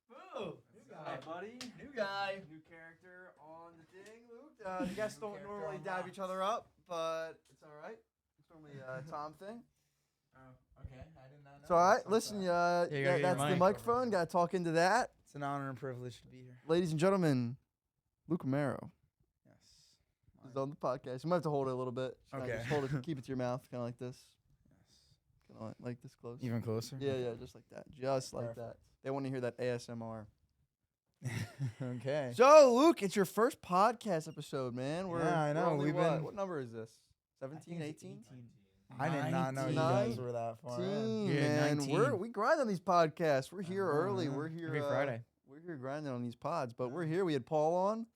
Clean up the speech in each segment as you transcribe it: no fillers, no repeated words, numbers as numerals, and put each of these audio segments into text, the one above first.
Boo! New guy, buddy. New guy. New character on the thing, Luke. The guests don't normally dab each other up, but it's all right. It's normally a Tom thing. Oh, okay. I did not know. It's all right. Listen, you gotta get your that's the mic microphone. Got to talk into that. It's an honor and privilege to be here. Ladies and gentlemen, Luke Romero Yes. is on the podcast. You might have to hold it a little bit. Just kinda Okay. Just hold it. Keep it to your mouth, kind of like this. Yes. Kind of like this close. Even closer? Yeah, just like that. Just like that. Perfect. They want to hear that ASMR. Okay. So, Luke, it's your first podcast episode, man. Yeah, I know. Only We've what? been- What number is this? I 17, think it's 18? I did not know you 19. guys were that far in. Yeah, Man, 19. we grind on these podcasts. We're here early. yeah. We're here Every Friday. We're here grinding on these pods, but we're here. We had Paul on.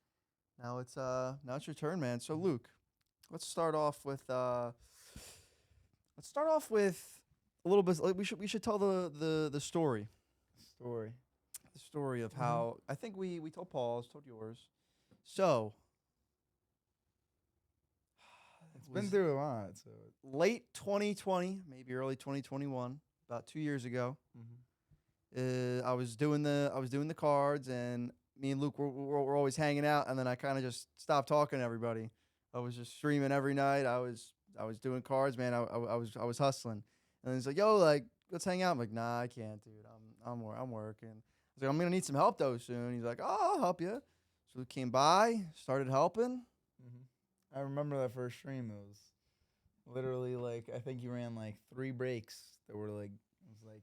Now it's your turn, man. So Luke, let's start off with a little bit. Like, we should tell the story. Story. The story of how I think we told Paul's, told yours. So It's been through a lot. So. late 2020, maybe early 2021, about 2 years ago. I was doing the cards, and me and Luke were always hanging out, and then I kind of just stopped talking to everybody. I was just streaming every night. I was doing cards, man. I was hustling, and he's like, "Yo, like, let's hang out." I'm like, "Nah, I can't, dude. I'm working." I was like, "I'm gonna need some help though soon." He's like, "Oh, I'll help you." So we came by, started helping. I remember that first stream. It was literally like, I think you ran like 3 breaks that were like, it was like,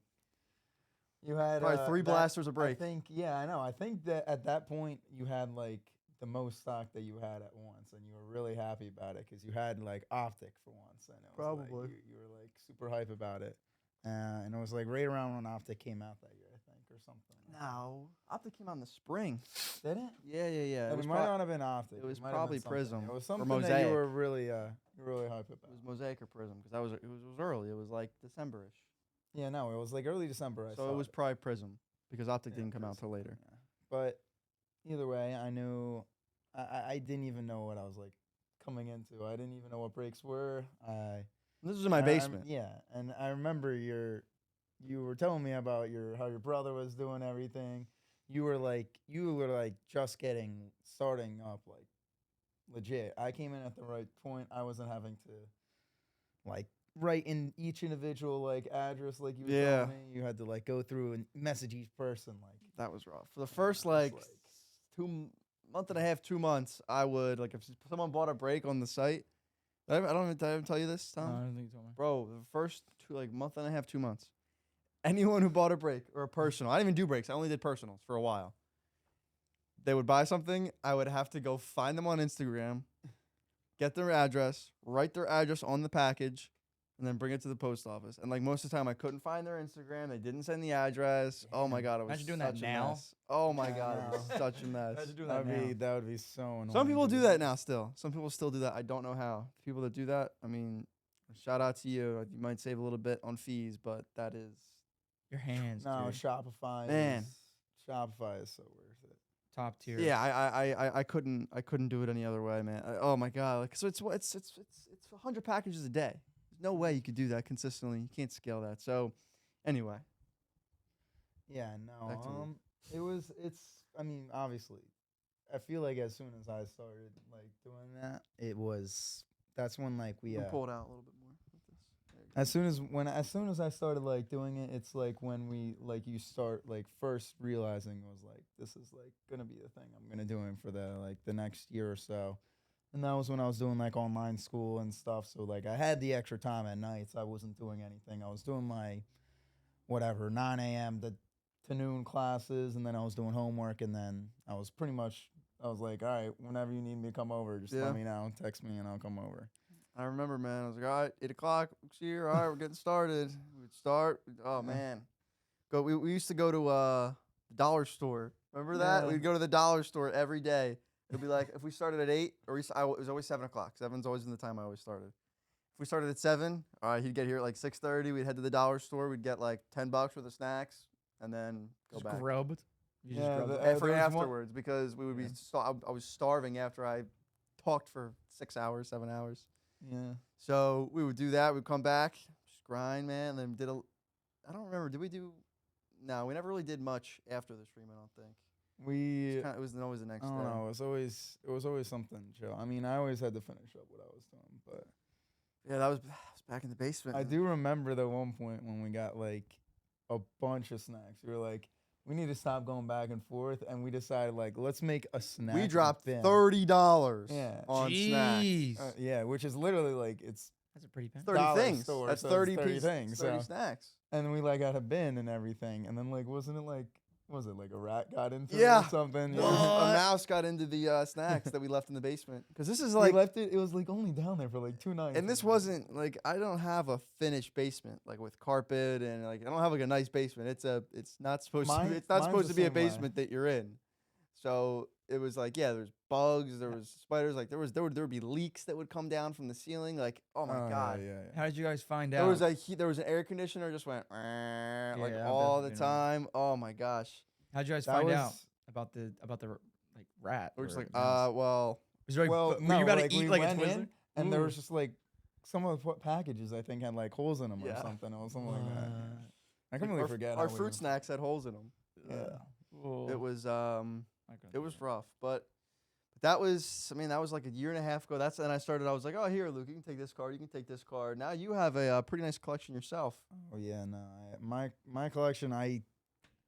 you had Probably 3 blasters a break. I think, yeah, I know. I think that at that point you had like the most stock that you had at once, and you were really happy about it because you had like optic for once. And it was Probably. like, you were like super hype about it, and it was like right around when optic came out that year, I think, or something. No, Optic came out in the spring. Did it? Yeah. It was might not have been optic. it was might have been probably something. Prism It was or something that Mosaic. you were really hype It about. was Mosaic or Prism because it was early. It was like December-ish. Yeah, no, it was like early December. I So saw it was probably Prism because Optic didn't come out till later. Yeah. But either way, I knew I didn't even know what I was like coming into. I didn't even know what breaks were. This was in my basement. Yeah, and I remember you were telling me about how your brother was doing everything. You were like just starting up like legit. I came in at the right point. I wasn't having to like write in each individual like address like you were telling me. You had to like go through and message each person like. That was rough. For the first like 2 months, I would like if someone bought a break on the site. Did I ever tell you this, Tom? I don't think you told me. Bro, the first 2 months, anyone who bought a break or a personal, I didn't even do breaks. I only did personals for a while. They would buy something. I would have to go find them on Instagram, get their address, write their address on the package, and then bring it to the post office. And like most of the time, I couldn't find their Instagram. They didn't send the address. Oh my god, it was Imagine doing such that a now. mess. Oh my Yeah, god, it was no. such a mess. Imagine doing That would be so annoying. Some people to do that now still. Some people still do that. I don't know how. The people that do that, I mean, shout out to you. You might save a little bit on fees, but that is Your hands, No, dude. Shopify. Man. Shopify is so worth it. Top tier. yeah. I couldn't do it any other way, man. Oh my god. Like so, it's 100 packages a day. There's no way you could do that consistently. You can't scale that. So, anyway, Yeah, no. Back to Luke. I mean, obviously, I feel like as soon as I started like doing that, that's when like we we pull it out a little bit more. With this. There you go. as soon as I started like doing it, it's like when you start like first realizing was like this is like gonna be the thing I'm gonna do it for the next year or so. And that was when I was doing like online school and stuff. So like I had the extra time at nights. I wasn't doing anything. I was doing my 9 a.m. to noon classes, and then I was doing homework, and then I was like, all right, whenever you need me to come over, just Yeah. let me know, text me, and I'll come over. I remember, man. I was like, all right, 8 o'clock. It's here. All right, we're getting started. We'd start. Oh man, we used to go to the dollar store. Remember that? Yeah. We'd go to the dollar store every day. It'd be like if we started at 8, or it was always 7 o'clock. 7's always in the time I always started. If we started at 7, all right, he'd get here at like 6:30. We'd head to the dollar store. We'd get like $10 worth of snacks, and then go Just back. grubbed. You Yeah, just grubbed. the- it. For there was one- afterwards, because we would be. Yeah. I was starving after I talked for 6 hours, 7 hours. Yeah. So we would do that. We'd come back, just grind, man. And then I don't remember. Did we do No, we never really did much after the stream. I don't think. We It was always the I next don't day. know. It was always something chill. I mean, I always had to finish up what I was doing, but Yeah, that was back in the basement. I do remember the one point when we got like a bunch of snacks. We were like, we need to stop going back and forth, and we decided like, let's make a snack. We dropped bin. $30 Yeah. on snacks. Jeez. Yeah, which is literally like it's That's a pretty It's pen. 30 dollar things. store, That's so it's 30 30 pieces. things, 30 so- snacks. and we like had a bin and everything, and then like wasn't it like was it like a rat got into Yeah. it or something? A mouse got into the snacks that we left in the basement. Because this is We like, left it. It was like only down there for like 2 nights. and this wasn't like, I don't have a finished basement like with carpet and like I don't have like a nice basement. It's not supposed to. It's not Mine's supposed the to be a same way. basement that you're in. So it was like, yeah, there's bugs, there was spiders, like there would be leaks that would come down from the ceiling. Like, oh my god. Yeah. How did you guys find There out? was there was an air conditioner just went like Yeah, I've all the definitely known. time. Oh my gosh. How'd you guys That find was- out about the like rat? We're just or like, mouse? well, Was there, like, Well, were no, you about like, to eat we like a went Twizzler? in, and there Ooh. was just like some of the packages I think had like holes in them or Yeah. something or something like that. What? I can really our, forget. our how we fruit were- snacks had holes in them. Yeah. Ooh. It was I couldn't it was do that. rough, but that was, I mean, that was like a year and a half ago. That's, and I started, I was like, oh, here, Luke, you can take this card, you can take this card. Now you have a pretty nice collection yourself. Oh yeah, no. My collection,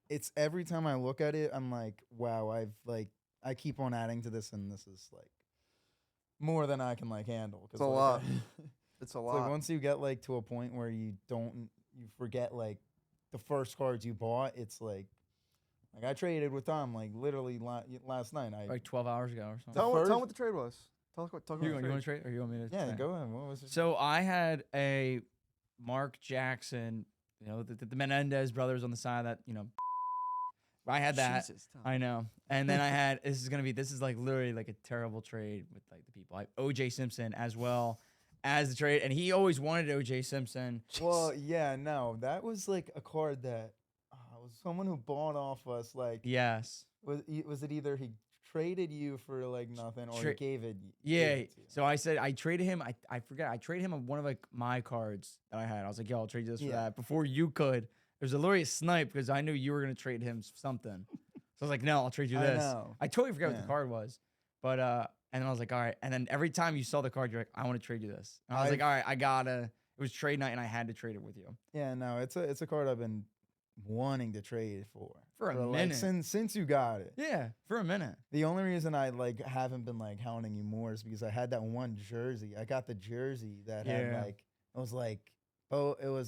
it's every time I look at it, I'm like, wow, I keep on adding to this, and this is like more than I can like handle. 'Cause, It's a like, lot. It's a It's lot. like once you get like to a point where you forget like the first cards you bought, it's like I traded with Tom like literally last night. Like 12 hours ago or something. tell first- him what the trade was. Talk about You the want to trade. trade or you want me to? yeah, say? go ahead. What was it? So I had a Mark Jackson, the Menendez brothers on the side of that, I had that. Jesus, Tom. I know. And then I had, this is like literally like a terrible trade with like the people. OJ Simpson as well as the trade. And he always wanted OJ Simpson. Well, yeah, no, that was like a card that was someone who bought off us. Like, Yes. was it either he traded you for like nothing or he gave it? Yeah. Gave it to you? So I said, I traded him. I forget. I traded him one of like my cards that I had. I was like, yo, I'll trade you this for Yeah. that before you could. It was a literally a snipe because I knew you were going to trade him something. So I was like, no, I'll trade you I this. know. I totally forgot what Yeah. the card was. But, and then I was like, all right. And then every time you saw the card, you're like, I want to trade you this. And I was like, all right, I gotta. It was trade night and I had to trade it with you. Yeah, no, it's a card I've been wanting to trade for For a like, minute. since you got it. Yeah, for a minute. The only reason I like haven't been like hounding you more is because I had that one jersey. I got the jersey that Yeah. had like it was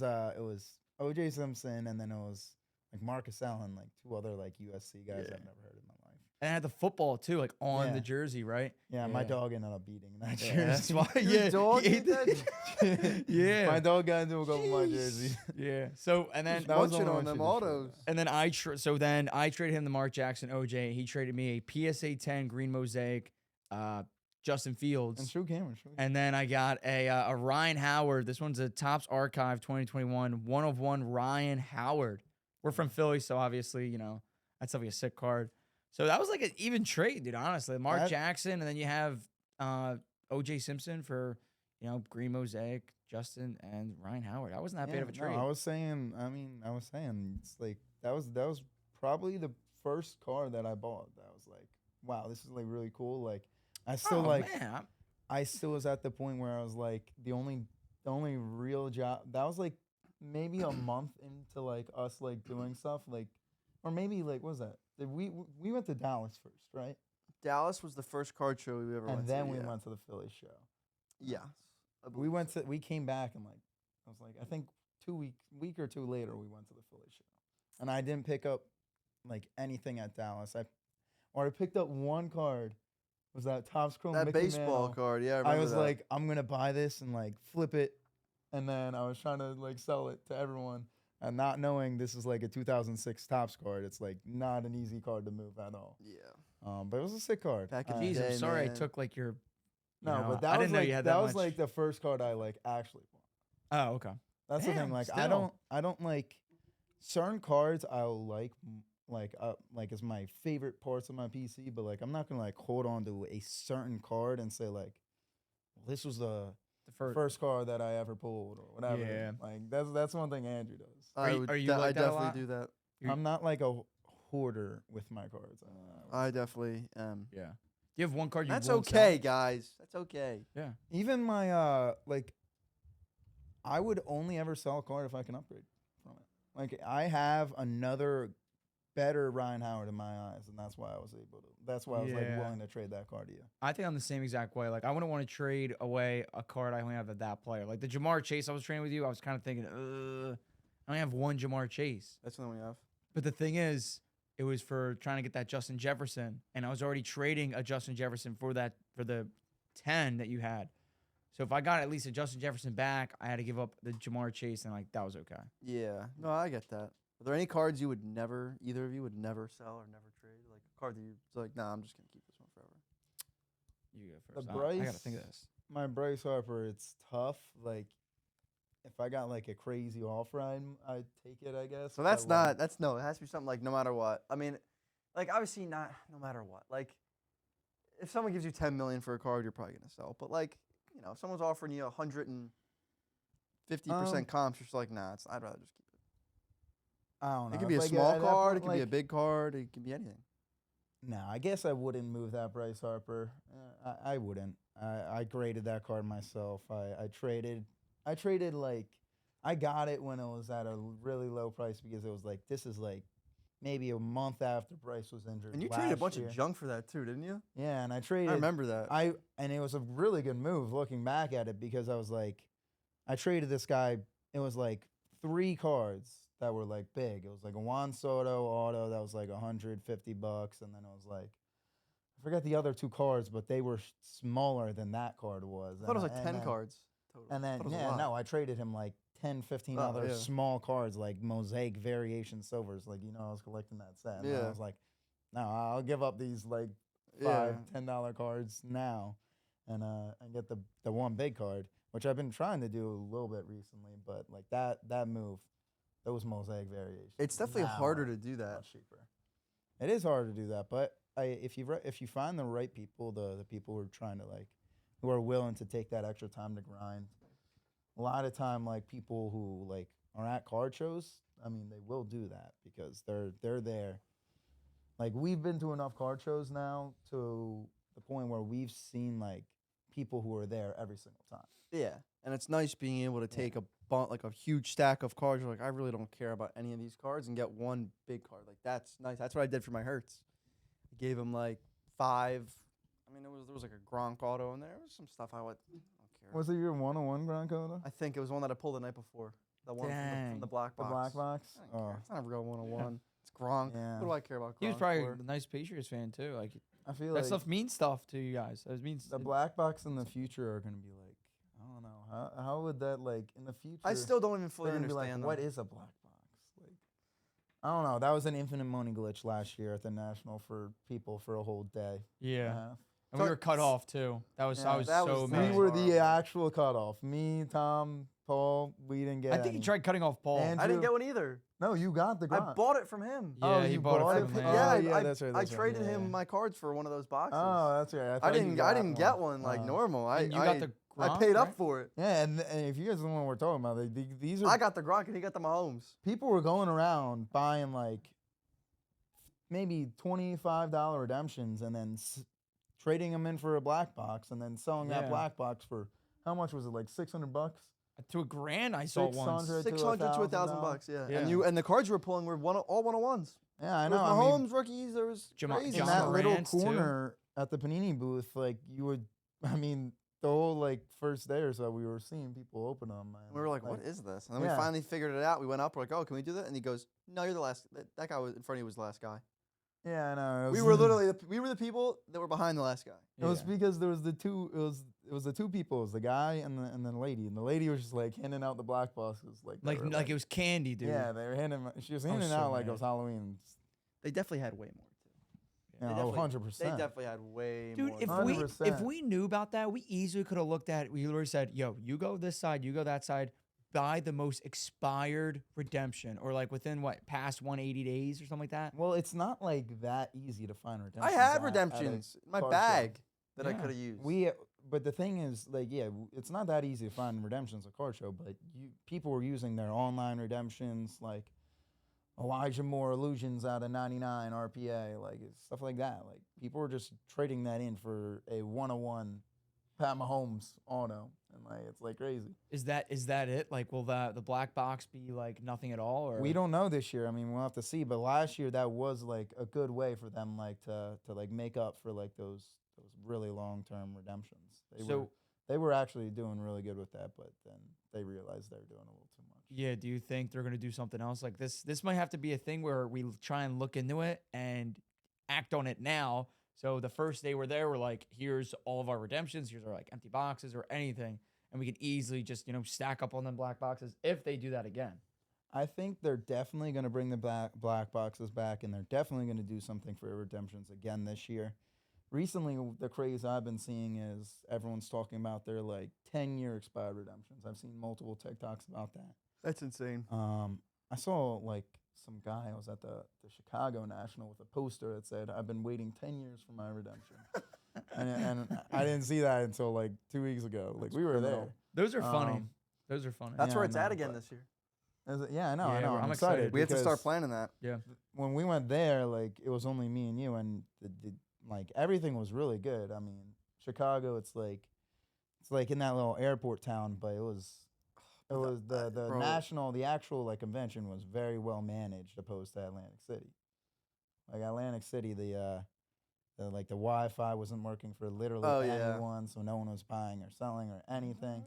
it was OJ Simpson and then it was like Marcus Allen, like 2 other like USC guys Yeah. I've never heard in my life. And I had the football too, like on Yeah. the jersey, right? Yeah, my Yeah. dog ended up beating that Yeah, jersey. that's why. Your Yeah, dog he did that? Yeah. My dog got into a couple of my Jeez. jersey. Yeah. So and then That was the Munching only on one them she did autos. show. and then I traded him the Mark Jackson OJ. He traded me a PSA 10 green mosaic, Justin Fields. And True Cameron. And then I got a Ryan Howard. This one's a Topps Archive 2021 1 of 1 Ryan Howard. We're from Philly, so obviously, that's like a sick card. So that was like an even trade, dude, honestly. Mark That- Jackson, and then you have OJ Simpson for, green mosaic, Justin, and Ryan Howard. That wasn't that bad of a trade. No, I was saying it's like that was probably the first car that I bought. That was like, wow, this is like really cool. Like I still man. I still was at the point where I was like the only real job that was like maybe a month into like us like doing stuff like or maybe like what was that? We went to Dallas first, right? Dallas was the first card show we ever went And to. then we yeah. went to the Philly show. Yes. I We believe so. we came back and like I was like I think week or two later we went to the Philly show, and I didn't pick up like anything at Dallas. I picked up one card. Was that Topps Chrome That Mickey baseball Mantle. card, yeah. I, I remember was that. like, I'm gonna buy this and like flip it, and then I was trying to like sell it to everyone, and not knowing this is like a 2006 Topps card. It's like not an easy card to move at all. yeah. But it was a sick card. Back in the Jeez, day, I'm sorry man. I took like your. No, but I that was didn't know like you had that that was much. like the first card I like actually bought. Oh, okay. That's the thing. Damn, Like still. I don't like certain cards. I'll like as my favorite parts of my PC, but like I'm not gonna like hold on to a certain card and say like, well, this was the The first card that I ever pulled or whatever. Yeah. Like that's one thing Andrew does. I Are you- would are you I like that a definitely lot? do that. I'm not like a hoarder with my cards. I definitely am. Yeah. Do you have one card you That's won't okay, sell? guys. That's okay. Yeah. Even my like, I would only ever sell a card if I can upgrade from it. Like I have another better Ryan Howard in my eyes, and that's why I was able to. That's why I was like Yeah. willing to trade that card to you. I think I'm the same exact way. Like, I wouldn't want to trade away a card I only have of that player. Like the Jamar Chase I was trading with you, I was kind of thinking, I only have one Jamar Chase. That's the one we have. But the thing is, it was for trying to get that Justin Jefferson, and I was already trading a Justin Jefferson for the 10 that you had. So if I got at least a Justin Jefferson back, I had to give up the Jamar Chase, and like that was okay. Yeah. No, I get that. Are there any cards you would never, either of you would never sell or never trade? Like a card that you're like, nah, I'm just gonna keep this one forever. You go The first. I gotta Bryce- think of this. My Bryce Harper, it's tough. Like, if I got like a crazy offer, I'd take it, I guess. So that's but, like, that's no. It has to be something like no matter what. I mean, like obviously not no matter what. Like, if someone gives you 10 million for a card, you're probably gonna sell. But like, you know, if someone's offering you 150% comps, you're just like, nah. I'd rather just keep it. I don't know. It could be If a I get small at that card. It point, could be a like, big card. It could be anything. No, I guess I wouldn't move that Bryce Harper. I wouldn't. I graded that card myself. I traded like I got it when it was at a really low price because it was like this is like maybe a month after Bryce was injured. And you traded a last bunch year. of junk for that too, didn't you? Yeah, and I traded. I remember that. And it was a really good move looking back at it because I was like, I traded this guy. It was like 3 cards that were like big. It was like a Juan Soto auto that was like $150, and then it was like I forgot the other 2 cards, but they were smaller than that card was. I thought it was And like I- 10 cards total. And I then thought it was a yeah, lot. no, I traded him like 10, 15 Oh, other yeah. small cards like mosaic variation silvers. Like I was collecting that set. And Yeah. I was like, no, I'll give up these like Yeah. $5, $10 cards now, and get the one big card, which I've been trying to do a little bit recently. But like that move, those mosaic variations. It's definitely now harder are to do that. much cheaper. It is harder to do that, but if you find the right people, the people who are trying to who are willing to take that extra time to grind. A lot of time, like people who like are at card shows, I mean, they will do that because they're there. Like we've been to enough card shows now to the point where we've seen like people who are there every single time. Yeah, and it's nice being able to take a like a huge stack of cards. You're like, I really don't care about any of these cards, and get one big card. Like that's nice. That's what I did for my Hertz. I gave him like 5. I mean, there was like a Gronk auto in there. There was some stuff I don't care. Was it your 101 Grancoda? I think it was one that I pulled the night before. The one from Dang. the black The box. black box? I don't care. Oh, It's not a real 101. It's Gronk. Yeah. What do I care about Gronk He was probably for? a nice Patriots fan too. Like I feel that like stuff means stuff to you guys. It means the black box in the future are going to be like, I don't know. How would that like in the future? I still don't even fully they're gonna be understand like, what them. is a black box? Like, I don't know. That was an infinite money glitch last year at the National for people for a whole day. Yeah. Uh, And we were cut off too. That was Yeah, I was that so was- we mad. were horrible. the actual cutoff. Me, Tom, Paul, we didn't get I think he any. tried cutting off Paul. And- I didn't Andrew- get one either. No, you got the I grind. bought it from him. Yeah, Oh, he you bought bought it it from from- him. Yeah, yeah, I, that's right, I that's right, traded yeah, him yeah. my cards for one of those boxes. Oh, that's right. I thought you didn't. I got didn't get one like normal. And you I got the I Gronk, paid right? up for it. Yeah, and if you guys don't know what we're talking about, these are I got the Gronk and he got the Mahomes. people were going around buying like maybe $25 redemptions and then trading them in for a black box and then selling that Yeah. black box for how much was it, like $600? To $1,000 I saw it once. 600 $600 to $1,000. $1,000, yeah. Yeah. And the cards you were pulling were all 101s. Yeah, I There know. was I mean, Mahomes rookies. There was Jama- crazy in John that stuff. little Morant's too. corner at the Panini booth, like you would, I mean, the whole like first day or so, we were seeing people open them. And we were like, what is this? And then Yeah. we finally figured it out. We went up. We're like, oh, can we do that? And he goes, no, you're the last. That guy was in front of you was the last guy. Yeah, I know. We were literally we were the people that were behind the last guy. It was Yeah. because there was the two. It was the two people. It was the guy and the lady. And the lady was just like handing out the black boxes, like they were, Like it was candy, dude. Yeah, they were handing. She was I was handing so out like it mad. was Halloween. They definitely had way more too. You They know, definitely- 100%. They definitely had way Dude, more. if than we 100%. knew about that, we easily could have looked at. We literally said, "Yo, you go this side, you go that side. Buy the most expired redemption, or like within what past 180 days or something like that." Well, it's not like that easy to find I redemptions. had at a redemptions in my card show. bag that I Yeah. could have used. But the thing is, like, yeah, it's not that easy to find redemptions at card show. But people were using their online redemptions, like Elijah Moore illusions out of 99 RPA, like it's stuff like that. Like people are just trading that in for a 101 Pat Mahomes auto, and like it's like crazy. Is that it? Like, will the black box be like nothing at all? Or We don't know this year. I mean, we'll have to see. But last year, that was like a good way for them, like to like make up for like those really long term redemptions. They were actually doing really good with that, but then they realized they were doing a little too much. Yeah, do you think they're gonna do something else like this? This might have to be a thing where we try and look into it and act on it now. So the first day we're there, we're like, here's all of our redemptions, here's our like empty boxes or anything, and we can easily just stack up on them black boxes if they do that again. I think they're definitely going to bring the black boxes back, and they're definitely going to do something for redemptions again this year. Recently, the craze I've been seeing is everyone's talking about their like 10-year expired redemptions. I've seen multiple TikToks about that. That's insane. I saw like some guy. I was at the Chicago National with a poster that said, "I've been waiting 10 years for my redemption," and I didn't see that until like 2 weeks ago. Like we were there. Those are funny. Those are funny. That's Yeah, where I it's know, at again but- this year. Yeah, I know. Yeah, I'm I'm excited. excited. We have to start because planning that. Yeah. when we went there, like it was only me and you, and like everything was really good. I mean, Chicago, it's like in that little airport town, but it was the Bro. the actual like convention was very well managed opposed to Atlantic City. Like Atlantic City, the Wi-Fi wasn't working for literally anyone, so no one was buying or selling or anything.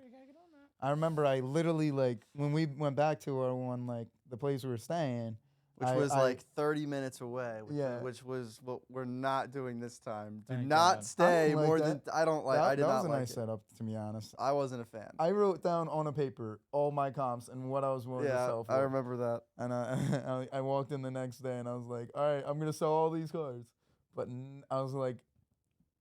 I remember I literally like when we went back to our one like the place we were staying, Which was like 30 minutes away, Yeah. which was what we're not doing this time. Do Thank not God. stay like more that. than I don't like. that, I did that not was a like nice it. setup, to be honest. I wasn't a fan. I wrote down on a paper all my comps and what I was willing to Yeah, sell for. I remember that. And I walked in the next day and I was like, all right, I'm gonna sell all these cards. But I was like,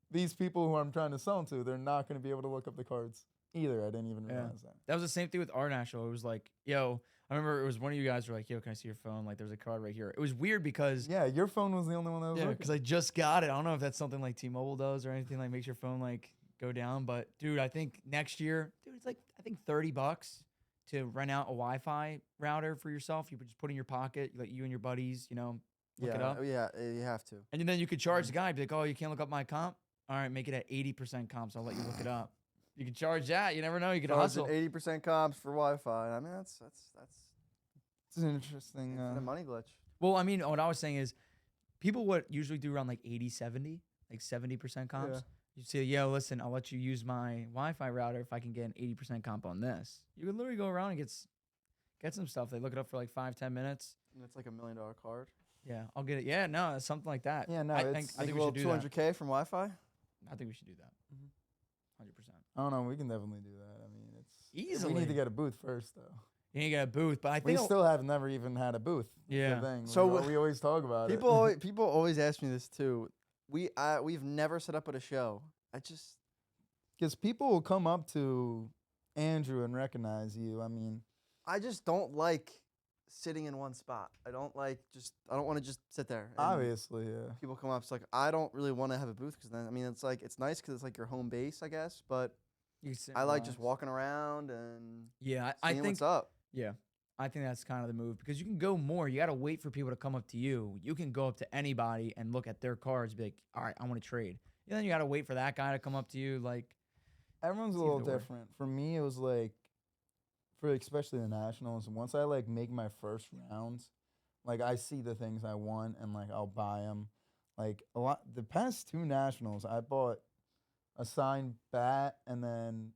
these people who I'm trying to sell to, they're not gonna be able to look up the cards either. I didn't even Yeah. realize that. That was the same thing with our national. It was like, yo, I remember it was one of you guys were like, yo, can I see your phone? Like, there's a card right here. It was weird because Yeah, your phone was the only one that was yeah, working. because I just got it. I don't know if that's something like T-Mobile does or anything like makes your phone like go down. But dude, I think next year, dude, it's like I think $30 to rent out a Wi-Fi router for yourself. You could just put it in your pocket, let you and your buddies, look it up, Yeah, you have to. and then you could charge the guy. Be like, oh, you can't look up my comp. All right, make it at 80% comps. I'll let you look it up. You can charge that. You never know. You could hustle. 80% comps for Wi-Fi. I mean, that's It's an interesting. a money glitch. Well, I mean, what I was saying is people would usually do around like 80, 70, like 70% comps. Yeah. You say, yo, listen, I'll let you use my Wi-Fi router if I can get an 80% comp on this. You can literally go around and get some stuff. They look it up for like 5-10 minutes. And it's like $1 million card. Yeah, I'll get it. Yeah, no, it's something like that. Yeah, no, I it's- think we well, should do that. 200K from Wi-Fi. I think we should do that. 100%. I don't know. We can definitely do that. I mean, it's Easily. We need to get a booth first, though. You need to get a booth, but I We think still have never even had a booth. Yeah. The thing. So we always talk about People always ask me this too. We've never set up at a show. because people will come up to Andrew and recognize you. I mean, I just don't like sitting in one spot. I don't want to just sit there. and obviously, yeah. People come up. It's like I don't really want to have a booth because then it's nice because it's like your home base, I guess. But you can sit I and like just relax. walking around and Yeah, I seeing think what's up. Yeah, I think that's kind of the move because you can go more. You got to wait for people to come up to you. You can go up to anybody and look at their cards, be like, all right, I want to trade. And then you got to wait for that guy to come up to you. Like, Everyone's a It's little either or. different. For me, it was like, for especially the Nationals, once I like make my first rounds, like I see the things I want and like I'll buy them. Like a lot, the past two Nationals, I bought a signed bat and then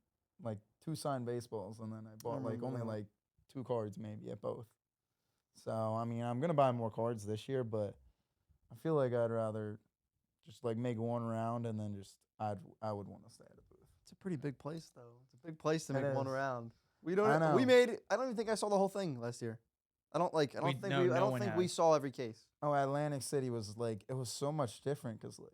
like 2 signed baseballs, and then I bought like remember only that. like 2 cards maybe at both. So I mean, I'm gonna buy more cards this year, but I feel like I'd rather just like make one round and then just I would want to stay at a booth. It's a pretty big place, though. It's a big place to It make one is. round. We I don't. know. We made it. I don't even think I saw the whole thing last year. I don't no think we one saw every case. Oh, Atlantic City was like it was so much different because like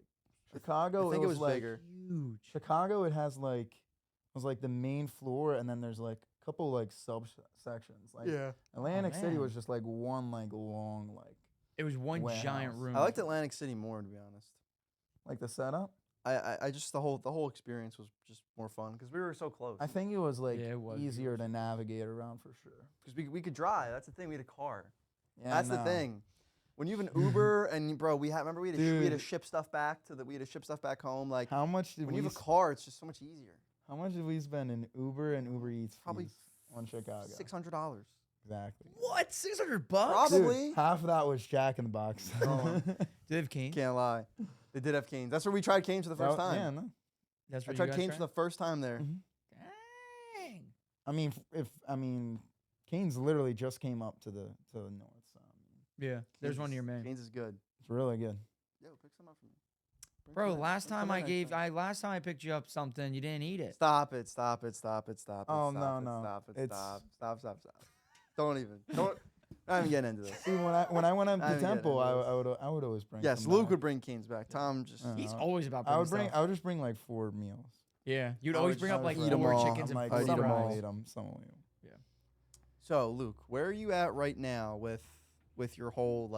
Chicago, I think it was like bigger. huge. Chicago, it has like it was like the main floor, and then there's like a couple like sections. Like Atlantic City man. was just like one like long like It was one giant warehouse. room. I liked Atlantic City more, to be honest. like the setup. I just the whole experience was just more fun because we were so close. I think it was like Yeah, it was easier to navigate around for sure. Because we could drive. That's the thing. We had a car. Yeah, That's the no. thing. When you have an Uber and bro, remember we had to Dude. ship stuff back we had to ship stuff back home. Like How much did when we? you have a car, it's just so much easier. How much did we spend in Uber and Uber Eats Probably fees on Chicago? $600. Exactly. What? $600? Probably. Dude, half of that was Jack in the Box. Oh. Do they have Canes? Can't lie. They did have Canes. That's where we tried Canes for the first time. Yeah, no. That's I what tried you guys Canes for the first time there. Mhm. Dang. I mean, Canes literally just came up to the north. So Yeah, there's one near me. Canes is good. it's really good. Yo, pick some up for me. Bring Bro, some in. last Bring some time in I next time. last time I picked you up something, you didn't eat it. Stop it. Oh, no. Stop. Don't even. I'm even getting into this. See, when I went up I to didn't get Temple, into this. I would always bring. Yes, some Luke back. would bring Canes back. Tom just. He's Uh, always about I bringing stuff. would just bring like 4 meals. Yeah, you'd I always would bring just up like eat 'em 4 all. chickens I'm and like, 4 I'd eat 'em some all. will fries. eat them, some will eat 'em. So Luke, where are you at right now with your whole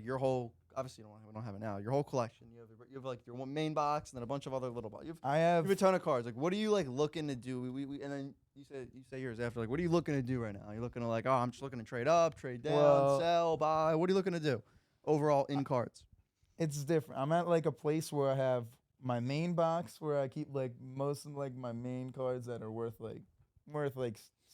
your whole obviously we don't have it now. Your whole collection. You have like your one main box and then a bunch of other little boxes. I You have have a ton of cards. Like, what are you like looking to do? We and then you say yours after. Like, what are you looking to do right now? You're looking to like, oh, I'm just looking to trade up, trade down, Well- sell, buy. What are you looking to do overall in cards? it's different. I'm at like a place where I have my main box where I keep like most of like my main cards that are worth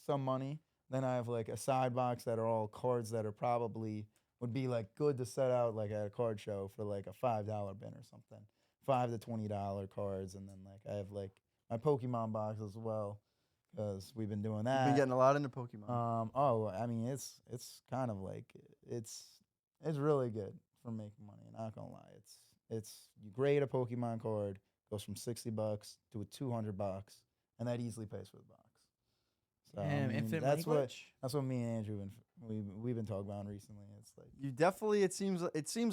some money. Then I have like a side box that are all cards that are probably would be like good to set out like at a card show for like a $5 bin or something. $5 to $20 cards, and then like I have like my Pokemon box as well because we've been doing You've that. been getting a lot into Pokemon. I mean it's kind of like it's really good for making money. Not gonna lie, it's you grade a Pokemon card goes from $60 to $200, and that easily pays for the box. So Damn, infinite money glitch. that's what me and Andrew and we've been talking about recently. It's like You definitely it seems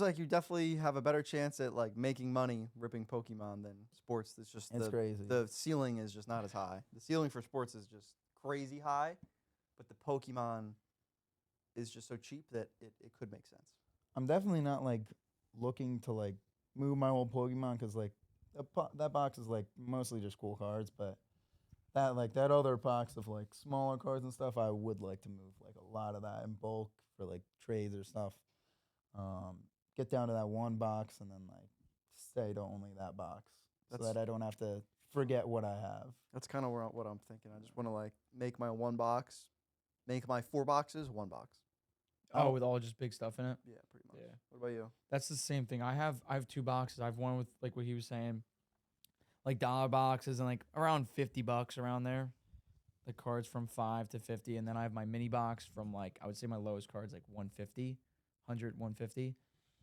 like you definitely have a better chance at like making money ripping Pokemon than sports. It's just it's crazy. the ceiling is just not as high. The ceiling for sports is just crazy high, but the Pokemon is just so cheap that it could make sense. I'm definitely not like looking to like move my old Pokemon because like that box is like mostly just cool cards, but that other box of like smaller cards and stuff, I would like to move like a lot of that in bulk for like trades or stuff. Get down to that one box and then like stay to only that box so That's- that I don't have to forget what I have. That's kind of what I'm thinking. I just want to like make my 4 boxes 1 box. Oh, with all just big stuff in it. Yeah, pretty much. Yeah. What about you? That's the same thing. I have 2 boxes. I have one with like what he was saying, like dollar boxes and like around $50 around there. The cards from 5 to 50, and then I have my mini box from like I would say my lowest cards like 150, 100, 150,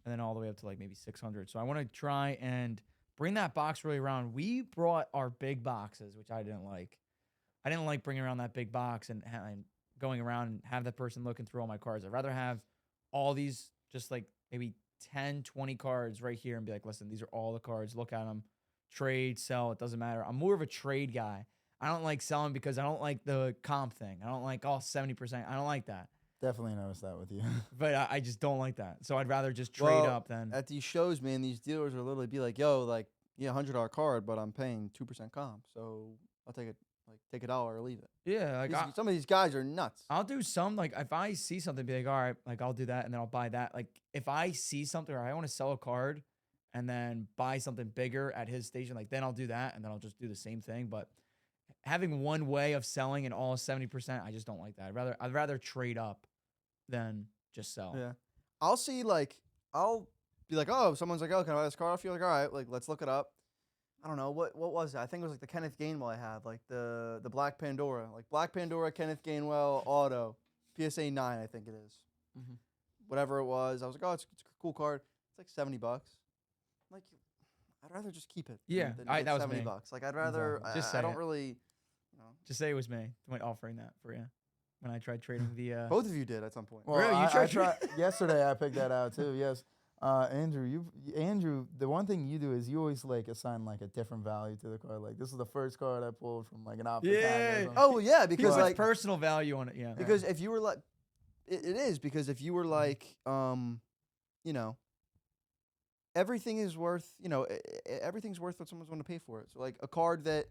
and then all the way up to like maybe 600. So I want to try and bring that box really around. We brought our big boxes, which I didn't like. I didn't like bringing around that big box and going around and have that person looking through all my cards. I'd rather have all these just like maybe 10, 20 cards right here and be like, listen, these are all the cards. Look at them. Trade, sell. It doesn't matter. I'm more of a trade guy. I don't like selling because I don't like the comp thing. I don't like all 70%. I don't like that. Definitely noticed that with you. But I just don't like that. So I'd rather just trade Well, up than. At these shows, man, these dealers will literally be like, "Yo, like, yeah, $100 card, but I'm paying 2% comp, so I'll take it, like, take $1 or leave it." Yeah, like Some of these guys are nuts. I'll do some, like if I see something, be like, all right, like I'll do that and then I'll buy that. Like if I see something or I want to sell a card and then buy something bigger at his station, like then I'll do that and then I'll just do the same thing. But having one way of selling and all 70%, I just don't like that. I'd rather trade up than just sell. Yeah, I'll see I'll be like, "Oh, someone's like, oh, can I buy this card?" I feel like, all right, like let's look it up. I don't know what was it? I think it was like the Kenneth Gainwell I had, like the Black Pandora, Kenneth Gainwell auto, PSA 9, I think it is. Mhm. Whatever it was, I was like, oh, it's a cool card. It's like $70. Like, I'd rather just keep it. Yeah, than that was me. $70. Like, I'd rather. Exactly. Just I say don't it. really. You know, Just say it was me offering that for you when I tried trading the. both of you did at some point. Well, Really? You I tried- tried yesterday. I picked that out too. Yes, Andrew. Andrew. The one thing you do is you always like assign like a different value to the card. Like this is the first card I pulled from like an optic. Yeah. pack or something. Oh well, yeah, He because puts like personal value on it. Yeah. because if you were like, it is because if you were like, you know, everything is worth, everything's worth what someone's going to pay for it. So like a card that,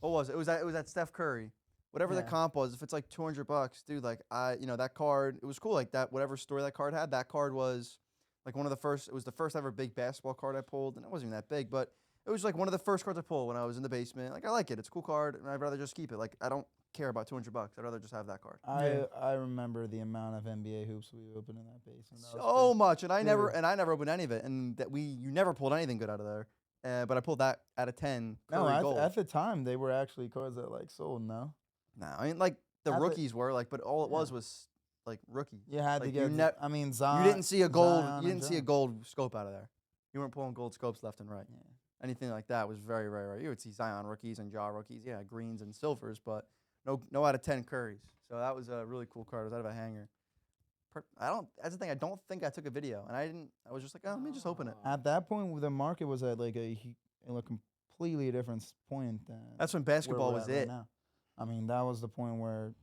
what was it? It was that Steph Curry. whatever the Yeah. comp was, if it's like $200, dude, like that card, it was cool. Like that, whatever story that card had, that card was like one of the first. It was the first ever big basketball card I pulled, and it wasn't even that big, but it was like one of the first cards I pulled when I was in the basement. Like I like it. It's a cool card, and I'd rather just keep it. Like I don't care about $200. I'd rather just have that card. I remember the amount of NBA hoops we opened in that basement. That was So crazy. much, and I never Dude. opened any of it, and you never pulled anything good out of there. But I pulled that out of 10 No, Curry gold. at the time they were actually cards that like sold. No, No, I mean like the At the- rookies were like, but all it Yeah. was like rookie. you had to Like, get. you ne- I mean, You Zion. didn't see a gold. Zion You and didn't see a John. gold scope out of there. You weren't pulling gold scopes left and right. Yeah. Anything like that was very, very rare. You would see Zion rookies and Ja rookies, yeah, greens and silvers, but no out of 10 Currys. So that was a really cool card. It was out of a hanger. That's the thing. I don't think I took a video, and I didn't. I was just like, oh, let me just open it. At that point, the market was at like a completely different point than. That's when where basketball we're was at right it. now. I mean, that was the point where,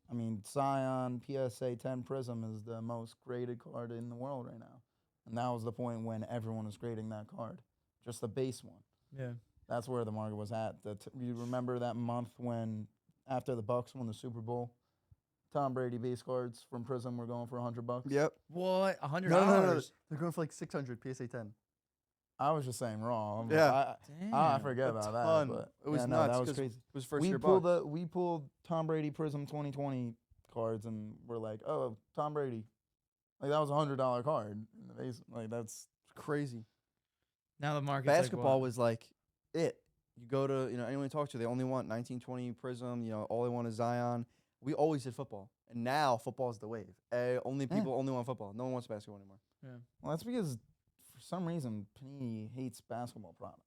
I mean, Zion PSA 10 Prism is the most graded card in the world right now, and that was the point when everyone was grading that card, just the base one. Yeah. That's where the market was at. You remember that month when, after the Bucks won the Super Bowl, Tom Brady base cards from Prism were going for $100. Yep. What? $100? No. They're going for like 600 PSA 10. I was just saying wrong. Yeah. I forget A about ton. that. But It was yeah, nuts. that was 'cause crazy. It was first year Bucks. We pulled Tom Brady Prism 2020 cards, and we're like, oh, Tom Brady, like that was $100 card in the base. Like that's Crazy. Now the market's Basketball like, was like it. You go to anyone you talk to, they only want 1920 Prism. All they want is Zion. We always did football, and now football is the wave. People only want football. No one wants basketball anymore. well, that's because for some reason Panini hates basketball products.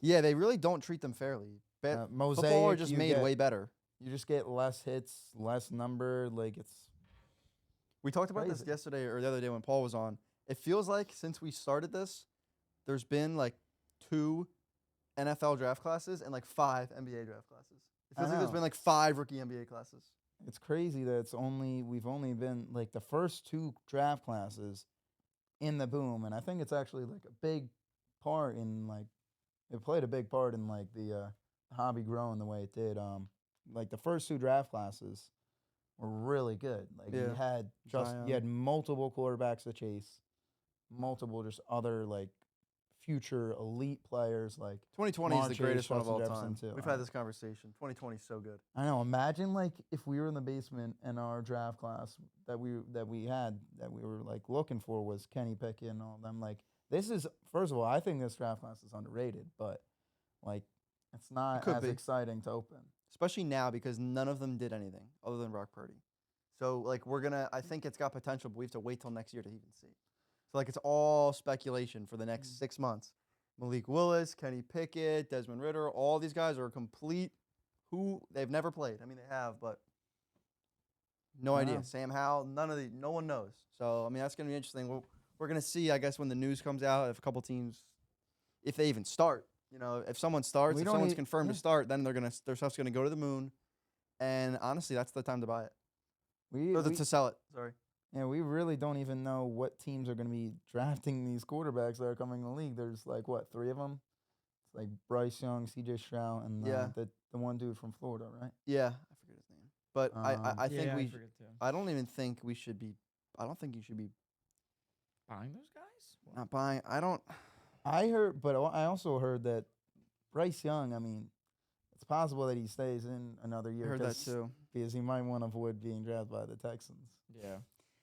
Yeah, they really don't treat them fairly. Mosaic, Football are just you made get- way better. You just get less hits, less number. Like it's We talked about this Crazy. yesterday or the other day when Paul was on. It feels like since we started this, there's been like 2 NFL draft classes and like 5 NBA draft classes. It I feels like there's know. been like 5 rookie NBA classes. It's crazy that we've only been like the first 2 draft classes in the boom, and I think it's actually like a big part in like it played a big part in like the hobby growing the way it did. Like the first 2 draft classes were really good. Like you Yeah. had Zion. you had multiple quarterbacks to chase, multiple just other like future elite players like 2020 is the Chase, greatest one of Justin all Jefferson, time. too. We've had this conversation. 2020 is so good. I know. Imagine like if we were in the basement and our draft class that we were like looking for was Kenny Pickett and all them. Like this is first of all, I think this draft class is underrated, but like it's not could as be. exciting to open. Especially now because none of them did anything other than Brock Purdy. So like I think it's got potential, but we have to wait till next year to even see. So like it's all speculation for the next 6 months. Malik Willis, Kenny Pickett, Desmond Ritter, all these guys are complete who they've never played. I mean they have, but no idea. Wow. Sam Howell, no one knows. So I mean that's gonna be interesting. We're gonna see, I guess, when the news comes out if a couple teams, if they even start. If someone starts, We if don't someone's e- confirmed to yeah. start, then their stuff's gonna go to the moon. And honestly, that's the time to buy it. Or to sell it. Sorry. We really don't even know what teams are going to be drafting these quarterbacks that are coming in the league. There's like what 3 of them. It's like Bryce Young, C.J. Stroud, and Yeah. the one dude from Florida, right? Yeah, I forget his name. But I think yeah, we. I forget too. I don't even think we should be. I don't think you should be Buying those guys? not buying. I don't. I heard, but I also heard that Bryce Young. I mean, it's possible that he stays in another year. I heard that 'cause- too. because he might want to avoid being drafted by the Texans. Yeah.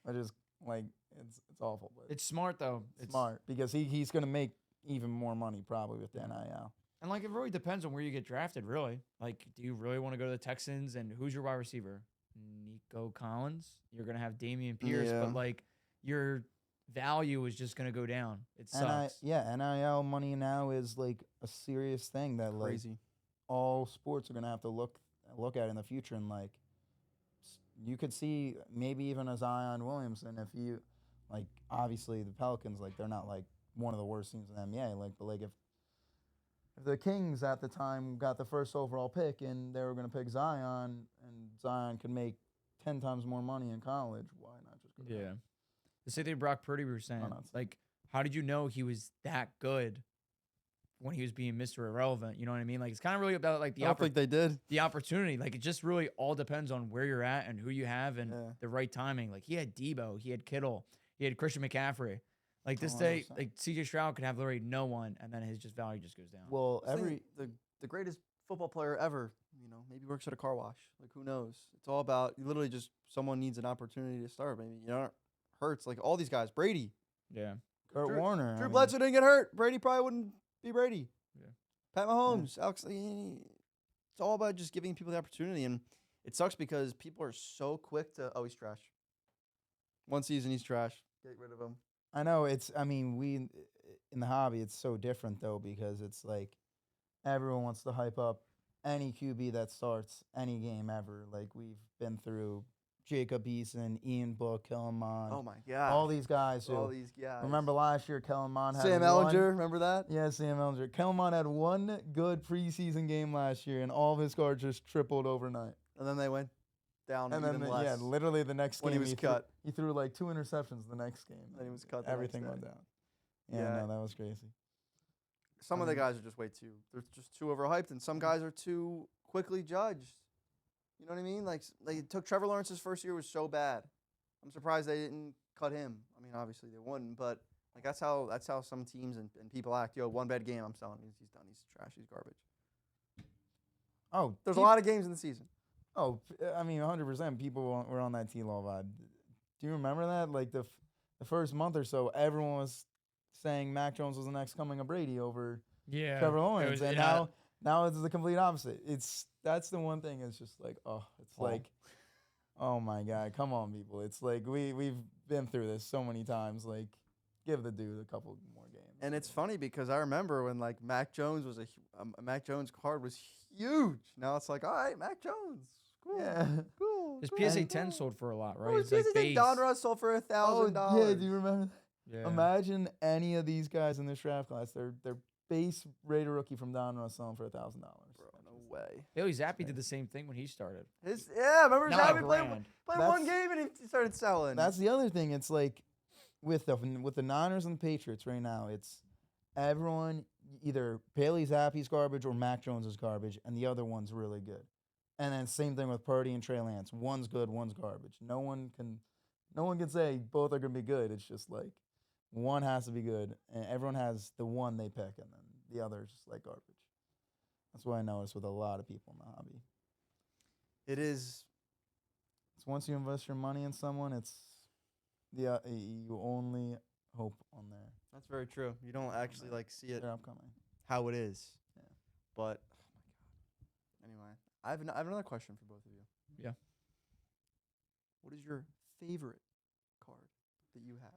I just like it's awful, but It's smart though. it's smart because he's gonna make even more money probably with the NIL. And like it really depends on where you get drafted, really. Like, do you really want to go to the Texans and who's your wide receiver? Nico Collins? You're gonna have Damian Pierce, Yeah. but like your value is just gonna go down. It sucks. NIL money now is like a serious thing that like Crazy. all sports are gonna have to look at in the future, and like you could see maybe even a Zion Williamson if you like obviously the Pelicans like they're not like one of the worst teams in the NBA like but like if the Kings at the time got the first overall pick and they were gonna pick Zion and Zion could make 10 times more money in college, why not just go Yeah. The same thing Brock Purdy we were saying. nuts. Like, how did you know he was that good when he was being Mr. Irrelevant. You know what I mean? Like, it's kind of really about like I don't think they did. the opportunity. Like, it just really all depends on where you're at and who you have and Yeah. the right timing. Like, he had Debo, he had Kittle, he had Christian McCaffrey. Like, this Oh, day, 100%. like CJ Stroud could have literally no one, and then his just value just goes down. Well, The greatest football player ever, maybe works at a car wash. Like, who knows? It's all about literally just someone needs an opportunity to start. Maybe Hurts, like all these guys. Brady, Yeah. Kurt Drew- Warner. Drew Bledsoe didn't get hurt. Brady probably wouldn't be Brady. Yeah. Pat Mahomes, Alex. It's all about just giving people the opportunity, and it sucks because people are so quick to he's trash. One season he's trash. Get rid of him. I know we in the hobby, it's so different though because it's like everyone wants to hype up any QB that starts any game ever. Like we've been through Jacob Eason, Ian Book, Kellen Mond, Oh my god! all these guys. all Who, these guys. remember last year, Kellen Mond had Sam one- Ellinger? Remember that? Yeah, Sam Ellinger. Kellen Mond had one good preseason game last year, and all of his cards just tripled overnight. And then they went down And even then, less. literally the next when game he was threw- cut. he threw like 2 interceptions the next game. Then he was cut the next Everything day. went down. Yeah, Yeah. no, that was crazy. Some of the Um, guys are just way too. They're just too overhyped, and some guys are too quickly judged. You know what I mean? Like they took Trevor Lawrence's first year was so bad. I'm surprised they didn't cut him. I mean, obviously they wouldn't, but like that's how some teams and people act. Yo, one bad game, I'm selling. He's done. He's trash. He's garbage. Oh, There's a lot of games in the season. Oh, I mean, 100%. People were on that T-Law vibe. Do you remember that? Like the first month or so, everyone was saying Mac Jones was the next coming of Brady over Yeah. Trevor Lawrence, was- and yeah. now it's the complete opposite. That's the one thing. It's just like, it's Oh. like, oh my god, come on, people. It's like we've been through this so many times. Like, give the dude a couple more games. And it's funny because I remember when like Mac Jones was Mac Jones card was huge. Now it's like, all right, Mac Jones, cool, Yeah. cool. His cool, PSA cool. 10 sold for a lot, right? Oh, It's like base. Don Russ sold for $1,000. Yeah, do you remember? Yeah. Imagine any of these guys in this draft class. Their base rated rookie from Don Russ selling for $1,000. Bro, no way. Bailey Zappi did the same thing when he started. Remember Not a Xavi played grand. one game and he started selling. That's the other thing. It's like with the Niners and the Patriots right now. It's everyone either Bailey Zappi's garbage or Mac Jones is garbage, and the other one's really good. And then same thing with Purdy and Trey Lance. One's good, one's garbage. No one can say both are gonna be good. It's just like one has to be good, and everyone has the one they pick, and then the other is just like garbage. That's what I noticed with a lot of people in the hobby. It is. It's once you invest your money in someone, it's you only hope on That's very true. You don't actually like see it their upcoming. how it is. Yeah. But oh my god. Anyway, I have another question for both of you. Yeah. What is your favorite card that you have?